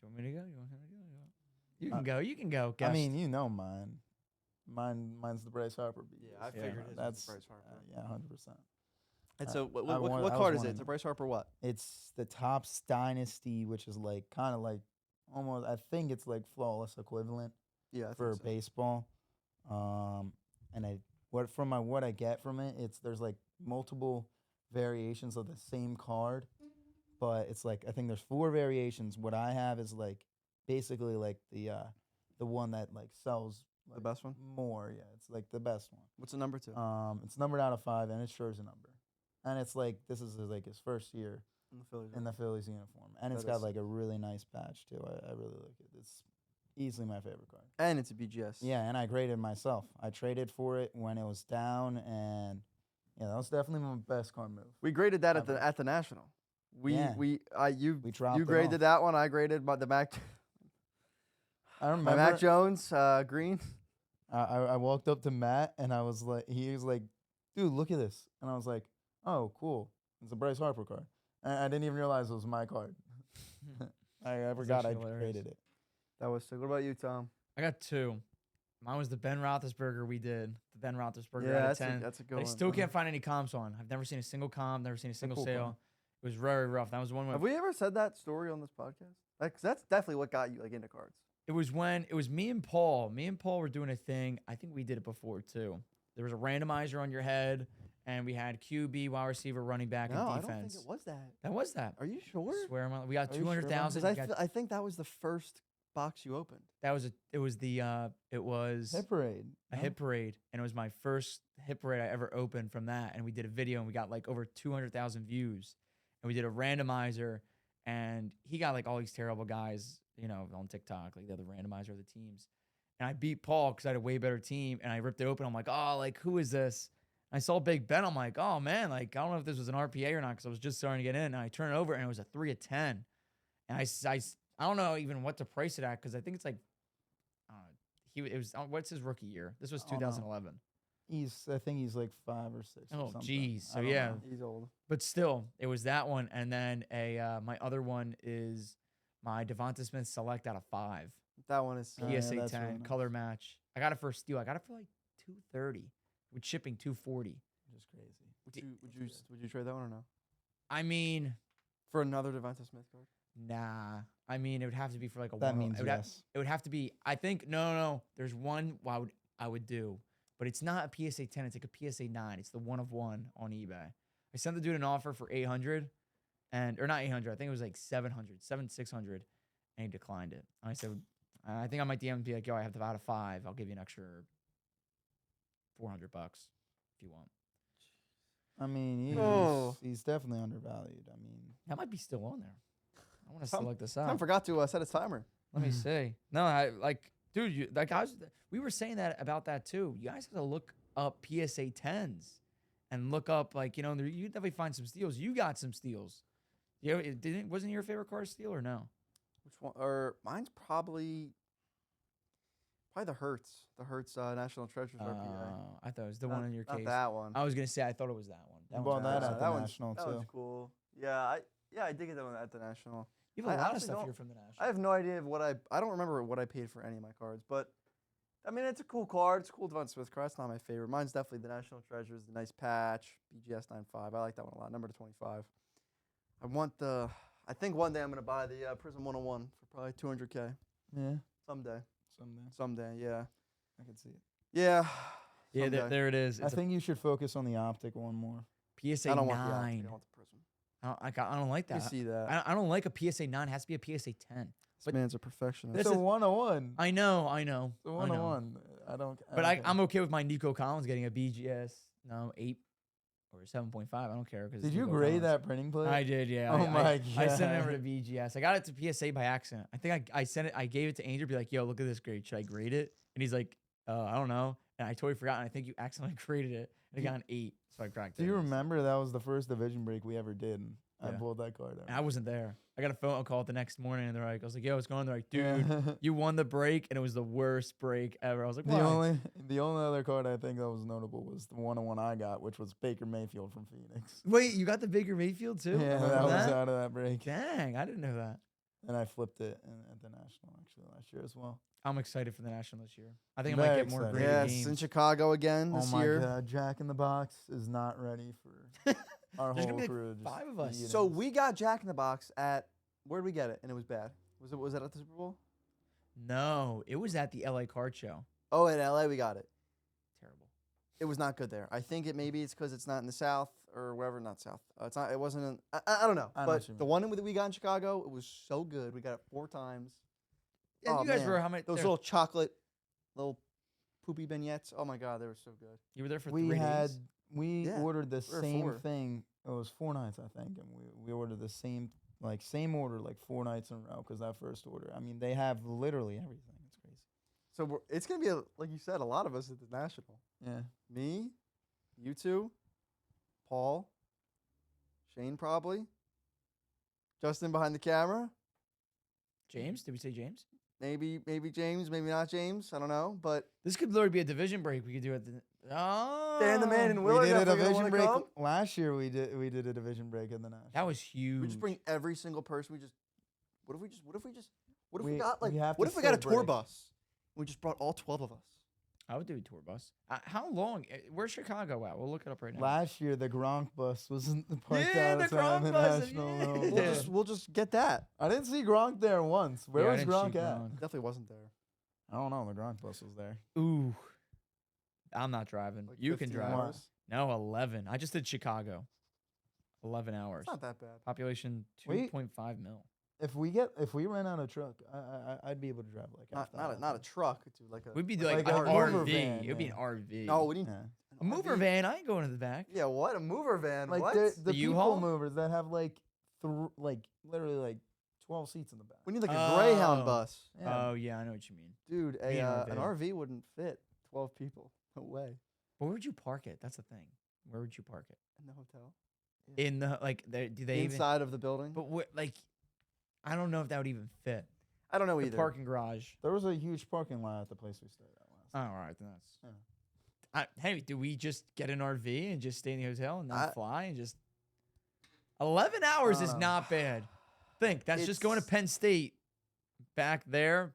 Do you want me to go? You want me to go? You can go. You can go. I Guest. mean, you know mine. Mine's the Bryce Harper beat. Yeah, I Yeah, figured his was That's Bryce Harper. yeah, 100%. And I- so, I won- what I was card is one it? of It's a them. Bryce Harper what? It's the Topps Dynasty, which is like kind of like almost. I think it's like flawless equivalent Yeah, I think for so. baseball. And what I get from it, there's like multiple variations of the same card, but it's like I think there's 4 variations. What I have is like basically like the one that like sells The like, best one? more. Yeah, it's like the best one. What's the number 2? It's numbered out of 5, and it's sure as a number. And it's like this is like his first year in the Phillies. in the Phillies uniform, and it's That got is- like a really nice patch too. I really like it. It's easily my favorite card. And it's a BGS. Yeah, and I graded myself. I traded for it when it was down, and yeah, that was definitely my best card move. We graded that Ever. at the National. Yeah. You We dropped you it graded off. that one. I graded the Mac I my remember. Mac Jones green. I walked up to Matt, and I was like, he was like, "Dude, look at this," and I was like, "Oh, cool. It's a Bryce Harper card." And I didn't even realize it was my card. I forgot I actually hilarious. graded it. That was sick. What about you, Tom? I got 2. Mine was the Ben Roethlisberger we did. The Ben Roethlisberger Yeah, out of that's 10. a good I one. still can't find any comps on. I've never seen a single comp. Never seen a single cool sale. card. It was very rough. That was one when Have we ever said that story on this podcast? Like, 'cause that's definitely what got you like into cards. it was me and Paul. Me and Paul were doing a thing. I think we did it before too. There was a randomizer on your head, and we had QB, wide receiver, running back, No, and I defense. don't think it was that. That was that. Are you sure? Swear, we got Are you sure about 200,000. Because we got I think that was the first box you opened? It was Hit parade. a no? hit parade, and it was my first hit parade I ever opened from that. And we did a video, and we got like over 200,000 views. And we did a randomizer, and he got like all these terrible guys, on TikTok, like the other randomizer of the teams. And I beat Paul because I had a way better team, and I ripped it open. I'm like, oh, like who is this? And I saw Big Ben. I'm like, oh man, like I don't know if this was an RPA or not because I was just starting to get in. And I turn it over, and it was a 3 of 10. And I don't know even what to price it at because I think it's like, I don't know. It was what's his rookie year? This was I don't know. 2011. I think he's like 5 or 6. or Oh, something. geez. I So don't yeah, know. He's old. but still, it was that one, and then my other one is my Devonta Smith Select out of 5 That one is. Oh, yeah, PSA that's 10 really nice. color match. I got it for a steal. I got it for like 230 with shipping 240. Just crazy. Would you trade that one or no? I mean, For another Devonta Smith card? nah. I mean, it would have to be for like a That one. means yes. It would have to be. I think no. There's one I would do, but it's not a PSA 10. It's like a PSA 9. It's the 1 of 1 on eBay. I sent the dude an offer for 800, or not 800. I think it was like 600, and he declined it. And I said, I think I might DM and be like, yo, I have the out of 5. I'll give you an extra $400 if you want. I mean, Oh. he's definitely undervalued. I mean, That might be still on there. I want to Tom- select this Tom out. forgot to set his timer. Let me see. No, dude, we were saying that about that too. You guys got to look up PSA 10s and look up you you definitely find some steals. You got some steals. Wasn't your favorite car a steal or no? Which one? Or mine's probably the Hertz. The Hertz National Treasures RPA. I thought it was the one in your Not case. that one. I was gonna say I thought it was that one. You That bought one's that awesome. at the National, that too. one's cool. Yeah, I did get that one at the National. You have a I lot of honestly stuff don't- here from the national. I have no idea of I don't remember what I paid for any of my cards, but I mean it's a cool card. It's a cool Devonta Smith card. It's not my favorite. Mine's definitely the National Treasures, the nice patch, BGS 95. I like that one a lot. Number to 25. I think one day I'm gonna buy the Prism 101 for probably 200K yeah, someday. someday Yeah. I could see it. Yeah. Yeah, someday. there it is. I think you should focus on the optic one more. PSA I don't want the 9. optic, I want the Prism. I don't like You that. see that? I don't like a PSA 9. It has to be a PSA 10. This but man's a perfectionist. It's a 101. I know. The 101. I don't. But I'm okay with my Nico Collins getting a BGS 8 or 7.5. I don't care because Did you grade that printing plate? I did, yeah. Oh my I sent it God. over to BGS. I got it to PSA by accident. I think I sent it. I gave it to Andrew. Be like, yo, look at this grade. Should I grade it? And he's like, I don't know. And I totally forgot. And I think you accidentally graded it. And it got an 8, so I cracked it. Do you remember that was the first division break we ever did? And I Yeah. pulled that card out. And I wasn't there. I got a phone call the next morning, and they're like, I was like, yo, what's going on? They're like, dude, Yeah. you won the break, and it was the worst break ever. I was like, The why? only other card I think that was notable was the 101 I got, which was Baker Mayfield from Phoenix. Wait, you got the Baker Mayfield too? Yeah, Remember that was out of that break. Dang, I didn't know that. And I flipped it at the National actually last year as well. I'm excited for the National this year. I think I might Very get more excited. graded Yes, in games. Chicago again this oh my year. God, Jack in the Box is not ready for our There's whole gonna be like crew. to just 5 of us. be eating So this. we got Jack in the Box at where'd we get it? And it was bad. Was it at the Super Bowl? No, it was at the LA Card Show. Oh, in LA we got it. Terrible. It was not good there. I think maybe it's because it's not in the South or wherever. Not South. It's not. It wasn't. I don't know. I know But what you the mean. one that we got in Chicago, it was so good. We got it 4 times. And Oh, you guys man. were how many? Those there- little chocolate, little poopy vignettes. Oh my God, they were so good. you were there for we 3 had days. we Yeah, ordered the 3 or same 4. thing. It was 4 nights, I think, and we ordered the same order like 4 nights in a row because that first order. I mean, they have literally everything. It's crazy. So it's gonna be like you said, a lot of us at the National. Yeah. Me, you two, Paul, Shane probably, Justin behind the camera. James? Did we say James? Maybe James, maybe not James. I don't know, but This could literally be a division break. We could do it. Oh, Dan the Man and We Willard did a definitely gonna division wanna break come. last year. We did a division break in the National. that was huge. We just bring every single person. What if we We- got like we have what to if we got a still tour break. bus? We just brought all 12 of us. I would do a tour bus. How long? Where's Chicago at? We'll look it up right now. Last year, the Gronk bus was in the parked Yeah, out the outside Gronk the bus, National. yeah. No, We'll Yeah. we'll just get that. I didn't see Gronk there once. Where Yeah, I was didn't Gronk see at? Gronk. Definitely wasn't there. I don't know. The Gronk bus was there. Ooh, I'm not driving. Like You can 15 drive. hours. No, 11. I just did Chicago. 11 hours. It's not that bad. Population Wait. 2.5 mil. if we rent out a truck, I'd be able to drive like Not half not a that. truck, dude. Like a We'd be Like like a an mover RV. van, It would be an yeah. RV. no, we need Yeah. A mover RV. van. I ain't going to the back. Yeah, what a mover van? Like what? the people U-Haul? movers that have like literally like 12 seats in the back. We need like a Greyhound Oh. bus, Yeah. Oh yeah, I know what you mean. dude. We need an An RV. RV wouldn't fit 12 people. No way. But where would you park it? That's the thing. Where would you park it? In the hotel. In the like? Do they even? Inside of the building. But what like? I don't know if that would even fit. I don't know The either. parking garage. There was a huge parking lot at the place we stayed at last. Oh, all right, then that's. Yeah. Hey, do we just get an RV and just stay in the hotel and then I- fly and just? 11 hours is know. not bad. Think that's just going to It's- Penn State, back there,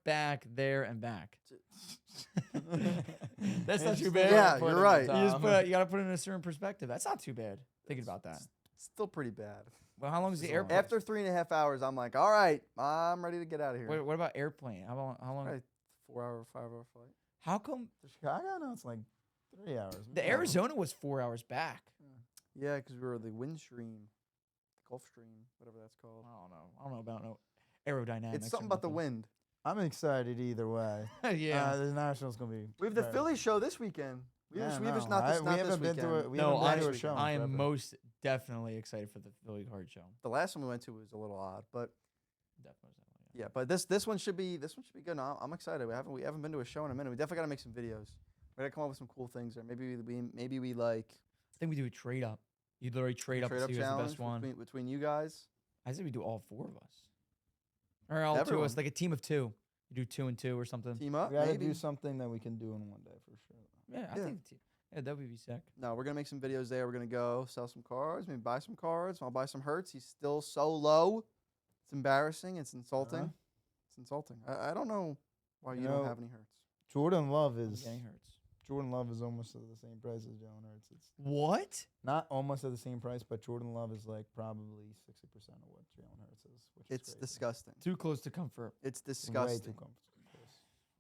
and back. That's not too bad. Yeah, you're right. You just put you got to put it in a certain perspective. That's not too bad. Thinking about that. Still pretty bad. Well, how long is the It's a lot. airplane? After 3.5 hours, I'm like, all right, I'm ready to get out of here. What about airplane? How long? Probably 4-hour, 5-hour flight. How come To Chicago, no, it's like 3 hours. the maybe. Arizona was 4 hours back? Yeah, because we were the wind stream, the Gulf Stream, whatever that's called. I don't know about no aerodynamics. It's or something about the nothing. wind. I'm excited either way. Yeah. The Nationals gonna be. We have the very- Philly show this weekend. We Yeah, have no, not this, we not haven't this been to weekend. it. We No, haven't been to I- a show. in I am forever. most definitely excited for the Philly card show. The last one we went to was a little odd, but Definitely. yeah. But this one should be good. No, I'm excited. We haven't been to a show in a minute. We definitely gotta make some videos. We gotta come up with some cool things there. Maybe we like I think we do a trade up. You'd literally trade up trade to up see who's the challenge best one. between you guys. I say we do all 4 of us. Or all 2 of us, Everyone. like a team of 2. You do 2 and 2 or something. Team up, We gotta maybe. do something that we can do in one day for sure. Yeah, I Yeah. think that would be sick. No, we're gonna make some videos there. We're gonna go sell some cards, maybe buy some cards. I'll buy some Hertz. He's still so low. It's embarrassing. It's insulting. Uh-huh. It's insulting. I don't know why You you don't know, have any Hertz. Jordan Love I'm is getting hurts. Jordan Love is almost at the same price as Jalen Hurts. It's What? not almost at the same price, but Jordan Love is like probably 60% of what Jalen Hurts is, which It's is crazy. disgusting. Too close to comfort. It's Way disgusting. too comfortable.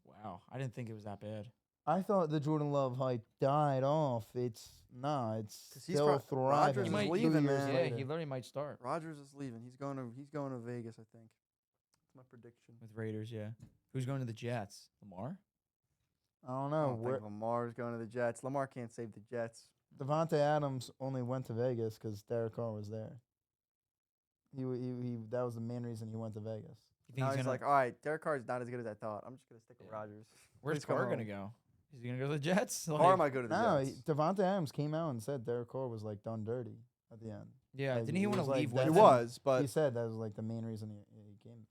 Wow. I didn't think it was that bad. I thought the Jordan Love hype died off. It's 'Cause he's still pro- Rodgers thriving. is two leaving, years man. Yeah, later. he literally might start Rodgers is leaving. He's going to Vegas, I think. That's my prediction. with Raiders, yeah. Who's going to the Jets? Lamar? I don't I know. don't think Lamar's going to the Jets. Lamar can't save the Jets. Devontae Adams only went to Vegas because Derek Carr was there. He that was the main reason he went to Vegas. You think Now he's he's gonna, like, all right, Derek Carr's not as good as I thought. I'm just going to stick with Yeah. Rodgers. where's Please come Carr going to home. go? Is he going to go to the Jets? Carr Like- might go to the No, Jets. Devontae Adams came out and said Derek Carr was like done dirty at the end. yeah, Like, didn't he he want to was like leave that- with He him? was, but he said that was like the main reason he came.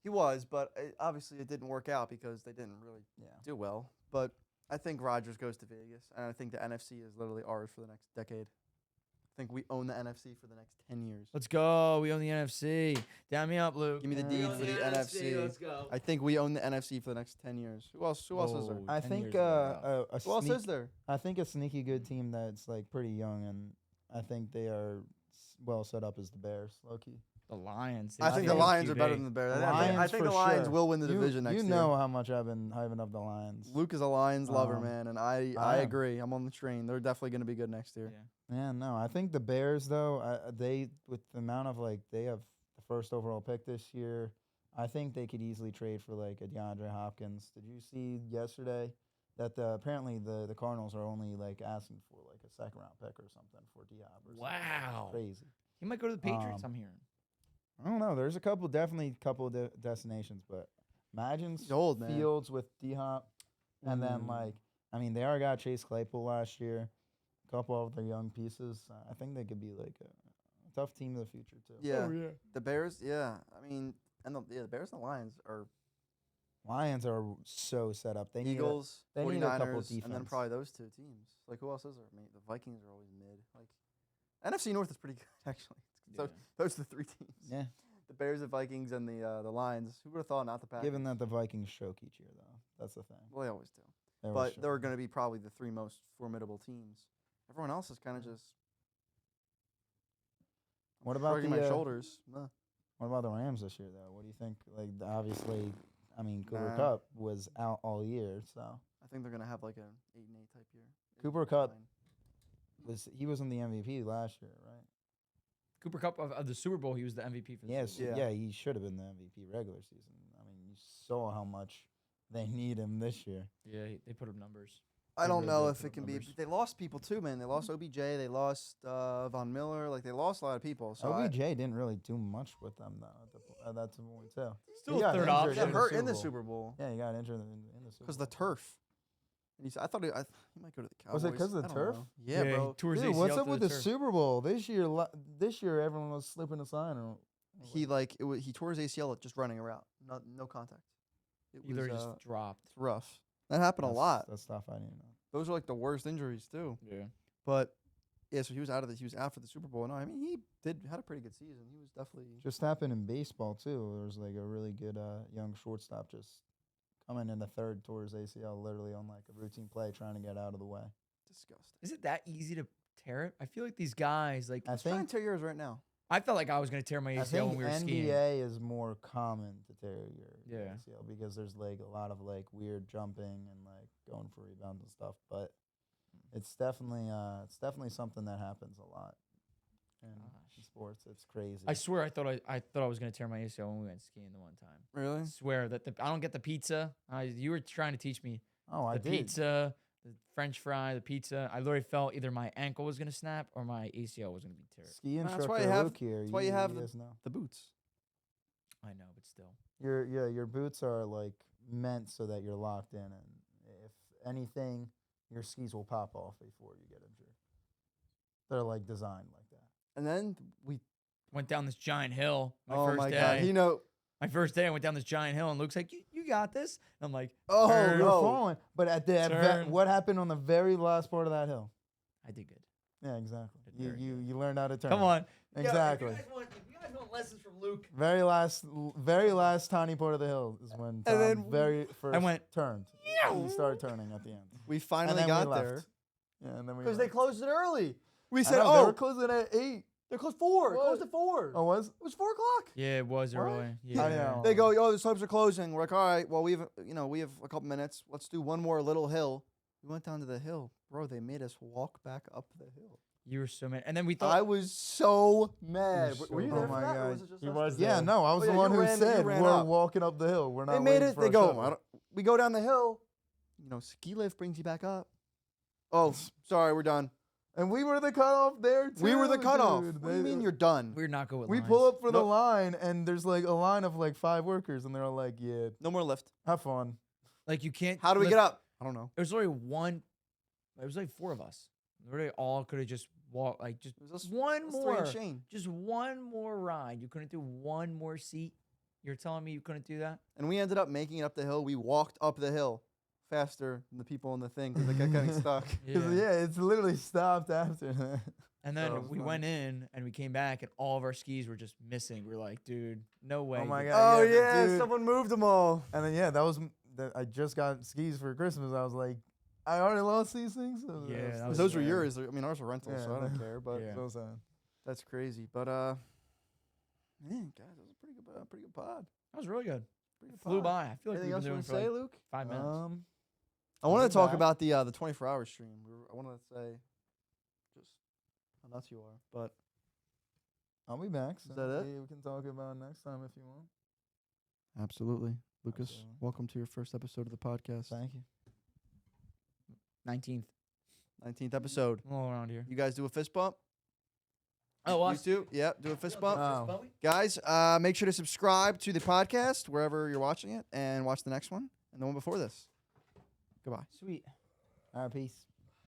he was, but obviously it didn't work out because they didn't really Yeah. do well. But I think Rodgers goes to Vegas, and I think the NFC is literally ours for the next decade. I think we own the NFC for the next 10 years. Let's go. We own the NFC. Down me up, Luke. Give me the We deed own for the the NFC. Let's go. I think we own the NFC for the next 10 years. Who else is there? Oh, I 10 think years ago, a Who else sneak, is there? I think a sneaky good team that's like pretty young, and I think they are well set up as the Bears. Low key. The Lions. I they think have the a Lions are better QB. than the Bears. I Lions think for the Lions sure. will win the You- division next You year. know how much I've been hyping up the Lions. Luke is a Lions lover, Um, man, and I I am. agree. I'm on the train. They're definitely going to be good next year. Yeah. Yeah, no, I think the Bears though, they with the amount of like they have the first overall pick this year, I think they could easily trade for like a DeAndre Hopkins. Did you see yesterday that apparently the Cardinals are only like asking for like a second round pick or something for D-Hop or something. Wow. Crazy. He might go to the Patriots, I'm hearing. I don't know. There's definitely a couple of destinations, but imagine He's old, man. Fields with D-Hop, and then Mm. like I mean they already got Chase Claypool last year. A couple of their young pieces. I think they could be like a tough team in the future too. Yeah. yeah. The Bears, yeah. I mean, and the Bears and the Lions are Lions are so set up. They Eagles, they 49ers, need a couple and then defense. probably those two teams. Like, who else is there? I mean, the Vikings are always mid. Like, NFC North is pretty good, actually. So Yeah. those are the three teams. Yeah. The Bears, the Vikings, and the Lions. Who would have thought not the Packers? Given that the Vikings choke each year though, that's the thing. Well, they always do. They always But they're choke. going to be probably the three most formidable teams. Everyone else is kind of just. What about shrugging the my shoulders? Nah. What about the Rams this year though? What do you think? Like obviously, I mean Cooper Nah. Cup was out all year, so I think they're going to have like an 8-8 type year. Cooper 8, Kupp 9. he was in the MVP last year, right? Cooper Cup of the Super Bowl, he was the MVP for the Yes, Super Bowl. yeah, he should have been the MVP regular season. I mean, you saw how much they need him this year. Yeah, they put up numbers. I They don't really know did if put it up can be. numbers. They lost people too, man. They lost OBJ. They lost Von Miller. Like they lost a lot of people. So OBJ didn't really do much with them though. At that point too. Still He a got third injured he option. got in hurt in the Bowl. Super Bowl Yeah, he got injured in the Super because Bowl. the turf. And I thought he might go to the Cowboys. Was it 'cause of the I don't turf? know. Yeah, bro. He tore his Dude, ACL what's up through with the turf. Super Bowl this year? This year, everyone was slipping a sign. He tore his ACL just running a route. No contact. It Either was just dropped. it's rough. That happened a lot. That's stuff I didn't know. Those are like the worst injuries too. Yeah. But yeah, so he was out for the Super Bowl. No, I mean he had a pretty good season. He was definitely Just happened in baseball too. There was like a really good young shortstop just coming in the third, tore his ACL literally on like a routine play, trying to get out of the way. disgusting. Is it that easy to tear it? I feel like these guys, like, I Try and think tear yours right now. I felt like I was going to tear my I ACL think when we were skiing. NBA is more common to tear your Yeah. ACL because there's like a lot of like weird jumping and like going for rebounds and stuff. But it's definitely something that happens a lot in Gosh. sports. It's crazy. I swear I thought I was going to tear my ACL when we went skiing the one time. Really? I swear that I don't get the pizza. You were trying to teach me I the did. pizza, the French fry, the pizza. I literally felt either my ankle was going to snap or my ACL was going to be teared. Ski That's instructor why you have- Luke here. that's why you have guys know. The boots. I know, but still. Your boots are like meant so that you're locked in, and if anything, your skis will pop off before you get injured. They're like designed like that. And then we. Went down this giant hill my Oh first my day. God! My first day, I went down this giant hill, and Luke's like, "You got this." And I'm like, Oh Turn. You're no! falling, but at the Turn. what happened on the very last part of that hill? "I did good." Yeah, exactly. Did very You learned how to turn. Come on, Exactly. If you guys want lessons from Luke, Very last tiny part of the hill is when Tom then very first I went, turned. He started turning at the end. We And finally then got we left. there Yeah, and then we because they left. closed it early. We I said, know, they "Oh, were closing at 8. they closed 4. It What? closed at 4. Oh, was? It was 4 o'clock." yeah, it was What? early. I Yeah, know. They go, "Oh, the subs are closing." We're like, "All right, well, we have a couple minutes. Let's do one more little hill." We went down to the hill, bro. They made us walk back up the hill. You were so mad, and then we I thought, was so mad. so Were you bad. there Oh for my that, or God. was it just He us was two? there. Yeah, no, I was Oh, the yeah, one you who ran- you said ran we're up. walking up the hill. We're not They made waiting it. for They a go. shuttle. We go down the hill. Ski lift brings you back up. Oh, sorry, we're done. And we were the cutoff there too. We were the cutoff. dude. What do you mean you're done? we're not good with We lines. pull up for the Nope. line, and there's like a line of like 5 workers, and they're all like, "Yeah, No more lift. have fun." Like you can't. How do we lift- get up? I don't know. It was only one. It was like 4 of us. Literally all could have just walked. Like just It was us- one us three more. and Shane. Just one more ride. You couldn't do one more seat. You're telling me you couldn't do that? And we ended up making it up the hill. We walked up the hill faster than the people on the thing because they kept getting stuck. 'Cause, yeah, it's literally stopped after that. And then Oh, it was we funny. went in and we came back and all of our skis were just missing. We were like, dude, no way. my you- God. Oh yeah, yeah, dude. someone moved them all. And then yeah, that was I just got skis for Christmas. I was like, I already lost these things. So Yeah, that 'Cause was those were sad. yours. I mean, ours were rentals, Yeah, so I don't care. But Yeah. so sad. that's crazy. But man, guys, that was a pretty good pod. That was really good. Pretty good Flew pod. by. I feel like Anything we've else been you doing want to for say, like Luke? 5 minutes. I wanted I'll to be talk back. about the 24-hour stream. I wanted to say just how nuts you are, but I'll be back. So that it? We can talk about it next time if you want. absolutely, Lucas. Absolutely. Welcome to your first episode of the podcast. Thank you. 19th. 19th episode. All around here. You guys do a fist bump? Oh, You us. too? Yeah, do a fist bump. Oh. Guys, make sure to subscribe to the podcast wherever you're watching it and watch the next one and the one before this. Goodbye. Sweet. All right, peace.